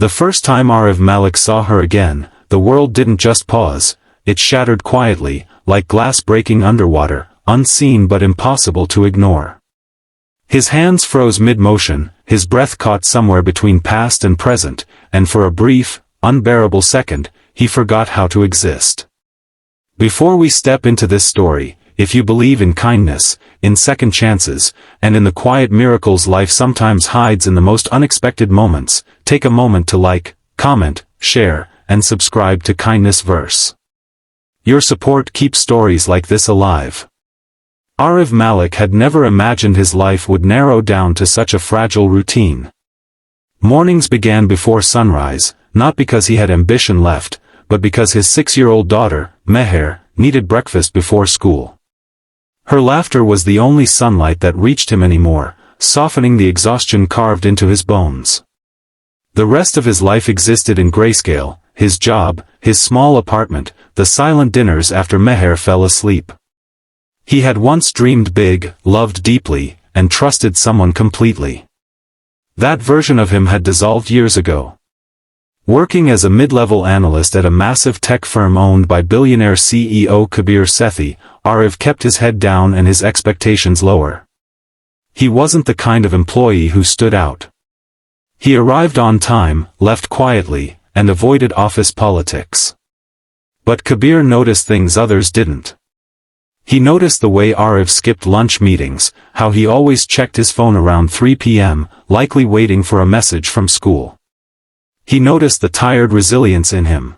The first time Aarav Malik saw her again, the world didn't just pause, it shattered quietly, like glass breaking underwater, unseen but impossible to ignore. His hands froze mid-motion, his breath caught somewhere between past and present, and for a brief, unbearable second, he forgot how to exist. Before we step into this story, if you believe in kindness, in second chances, and in the quiet miracles life sometimes hides in the most unexpected moments, take a moment to like, comment, share, and subscribe to Kindness Verse. Your support keeps stories like this alive. Aarav Malik had never imagined his life would narrow down to such a fragile routine. Mornings began before sunrise, not because he had ambition left, but because his 6-year-old daughter, Meher, needed breakfast before school. Her laughter was the only sunlight that reached him anymore, softening the exhaustion carved into his bones. The rest of his life existed in grayscale, his job, his small apartment, the silent dinners after Meher fell asleep. He had once dreamed big, loved deeply, and trusted someone completely. That version of him had dissolved years ago. Working as a mid-level analyst at a massive tech firm owned by billionaire CEO Kabir Sethi, Aarav kept his head down and his expectations lower. He wasn't the kind of employee who stood out. He arrived on time, left quietly, and avoided office politics. But Kabir noticed things others didn't. He noticed the way Aarav skipped lunch meetings, how he always checked his phone around 3 p.m., likely waiting for a message from school. He noticed the tired resilience in him.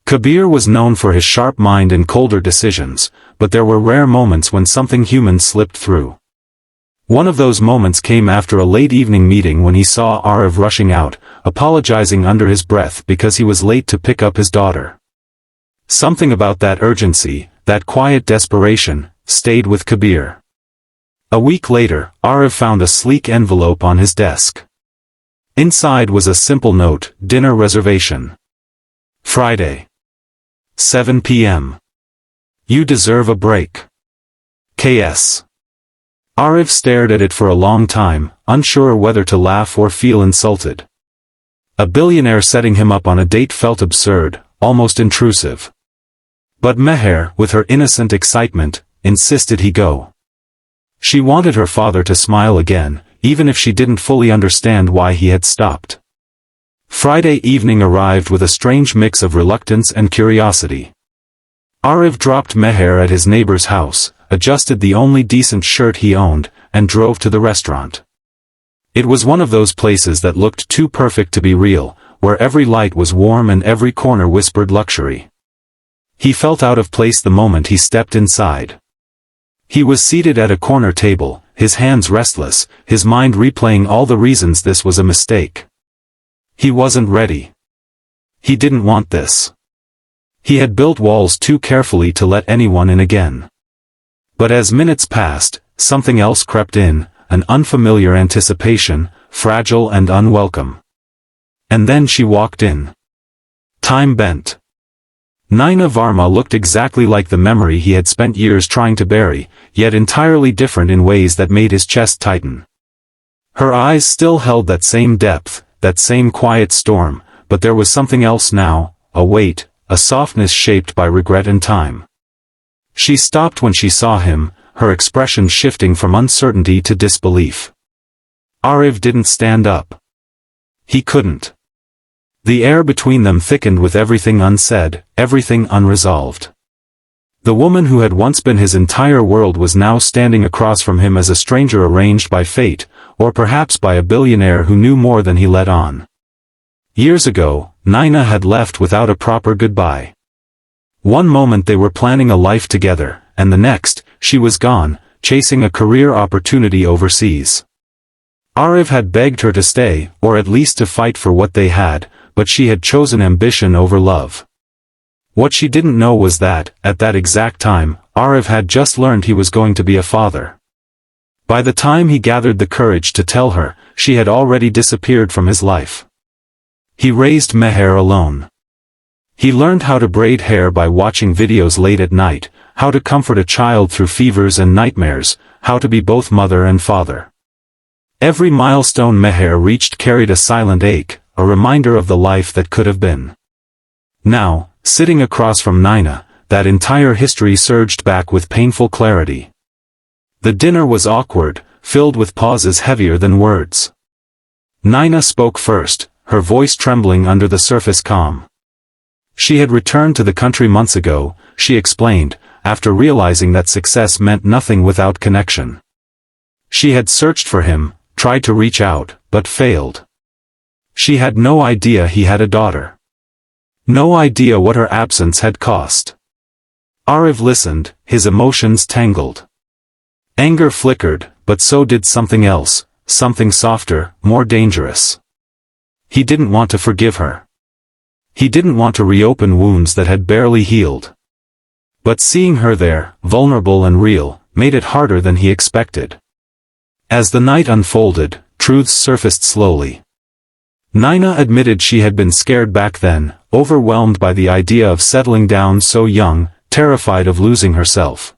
Kabir was known for his sharp mind and colder decisions, but there were rare moments when something human slipped through. One of those moments came after a late evening meeting when he saw Aarav rushing out, apologizing under his breath because he was late to pick up his daughter. Something about that urgency, that quiet desperation, stayed with Kabir. A week later, Aarav found a sleek envelope on his desk. Inside was a simple note, dinner reservation. Friday. 7 p.m. You deserve a break. K.S. Aarav stared at it for a long time, unsure whether to laugh or feel insulted. A billionaire setting him up on a date felt absurd, almost intrusive. But Meher, with her innocent excitement, insisted he go. She wanted her father to smile again, even if she didn't fully understand why he had stopped. Friday evening arrived with a strange mix of reluctance and curiosity. Aarav dropped Meher at his neighbor's house, adjusted the only decent shirt he owned, and drove to the restaurant. It was one of those places that looked too perfect to be real, where every light was warm and every corner whispered luxury. He felt out of place the moment he stepped inside. He was seated at a corner table, his hands restless, his mind replaying all the reasons this was a mistake. He wasn't ready. He didn't want this. He had built walls too carefully to let anyone in again. But as minutes passed, something else crept in, an unfamiliar anticipation, fragile and unwelcome. And then she walked in. Time bent. Naina Varma looked exactly like the memory he had spent years trying to bury, yet entirely different in ways that made his chest tighten. Her eyes still held that same depth, that same quiet storm, but there was something else now, a weight, a softness shaped by regret and time. She stopped when she saw him, her expression shifting from uncertainty to disbelief. Aarav didn't stand up. He couldn't. The air between them thickened with everything unsaid, everything unresolved. The woman who had once been his entire world was now standing across from him as a stranger arranged by fate, or perhaps by a billionaire who knew more than he let on. Years ago, Naina had left without a proper goodbye. One moment they were planning a life together, and the next, she was gone, chasing a career opportunity overseas. Aarav had begged her to stay, or at least to fight for what they had, but she had chosen ambition over love. What she didn't know was that, at that exact time, Aarav had just learned he was going to be a father. By the time he gathered the courage to tell her, she had already disappeared from his life. He raised Meher alone. He learned how to braid hair by watching videos late at night, how to comfort a child through fevers and nightmares, how to be both mother and father. Every milestone Meher reached carried a silent ache, a reminder of the life that could have been. Now, sitting across from Nina, that entire history surged back with painful clarity. The dinner was awkward, filled with pauses heavier than words. Nina spoke first, her voice trembling under the surface calm. She had returned to the country months ago, she explained, after realizing that success meant nothing without connection. She had searched for him, tried to reach out, but failed. She had no idea he had a daughter. No idea what her absence had cost. Aarav listened, his emotions tangled. Anger flickered, but so did something else, something softer, more dangerous. He didn't want to forgive her. He didn't want to reopen wounds that had barely healed. But seeing her there, vulnerable and real, made it harder than he expected. As the night unfolded, truths surfaced slowly. Nina admitted she had been scared back then, overwhelmed by the idea of settling down so young, terrified of losing herself.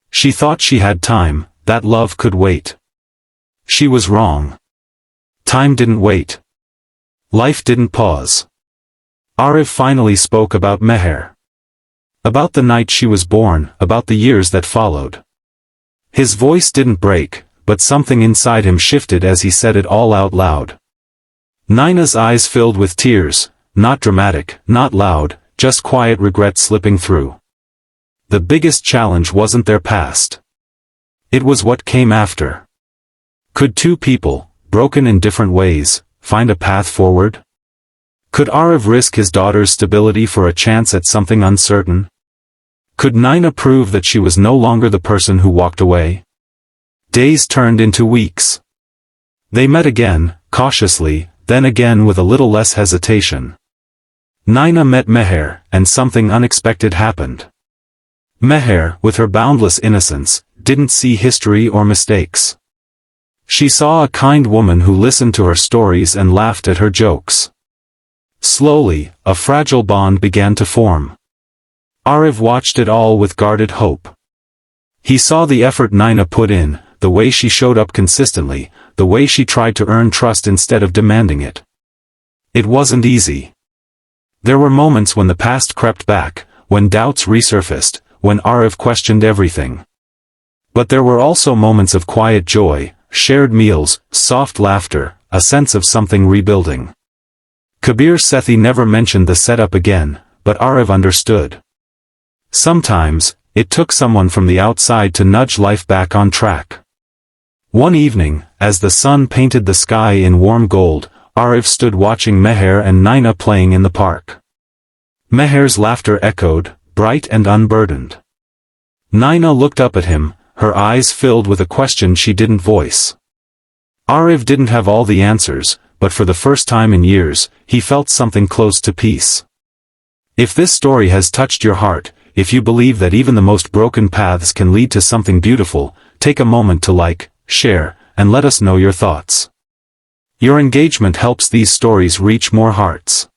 She thought she had time, that love could wait. She was wrong. Time didn't wait. Life didn't pause. Aarav finally spoke about Meher. About the night she was born, about the years that followed. His voice didn't break, but something inside him shifted as he said it all out loud. Nina's eyes filled with tears, not dramatic, not loud, just quiet regret slipping through. The biggest challenge wasn't their past. It was what came after. Could two people, broken in different ways, find a path forward? Could Aarav risk his daughter's stability for a chance at something uncertain? Could Nina prove that she was no longer the person who walked away? Days turned into weeks. They met again, cautiously, then again with a little less hesitation. Nina met Meher, and something unexpected happened. Meher, with her boundless innocence, didn't see history or mistakes. She saw a kind woman who listened to her stories and laughed at her jokes. Slowly, a fragile bond began to form. Aarav watched it all with guarded hope. He saw the effort Nina put in, the way she showed up consistently, the way she tried to earn trust instead of demanding it. It wasn't easy. There were moments when the past crept back, when doubts resurfaced, when Aarav questioned everything. But there were also moments of quiet joy, shared meals, soft laughter, a sense of something rebuilding. Kabir Sethi never mentioned the setup again, but Aarav understood. Sometimes, it took someone from the outside to nudge life back on track. One evening, as the sun painted the sky in warm gold, Aarav stood watching Meher and Nina playing in the park. Meher's laughter echoed, bright and unburdened. Nina looked up at him, her eyes filled with a question she didn't voice. Aarav didn't have all the answers, but for the first time in years, he felt something close to peace. If this story has touched your heart, if you believe that even the most broken paths can lead to something beautiful, take a moment to like, share, and let us know your thoughts. Your engagement helps these stories reach more hearts.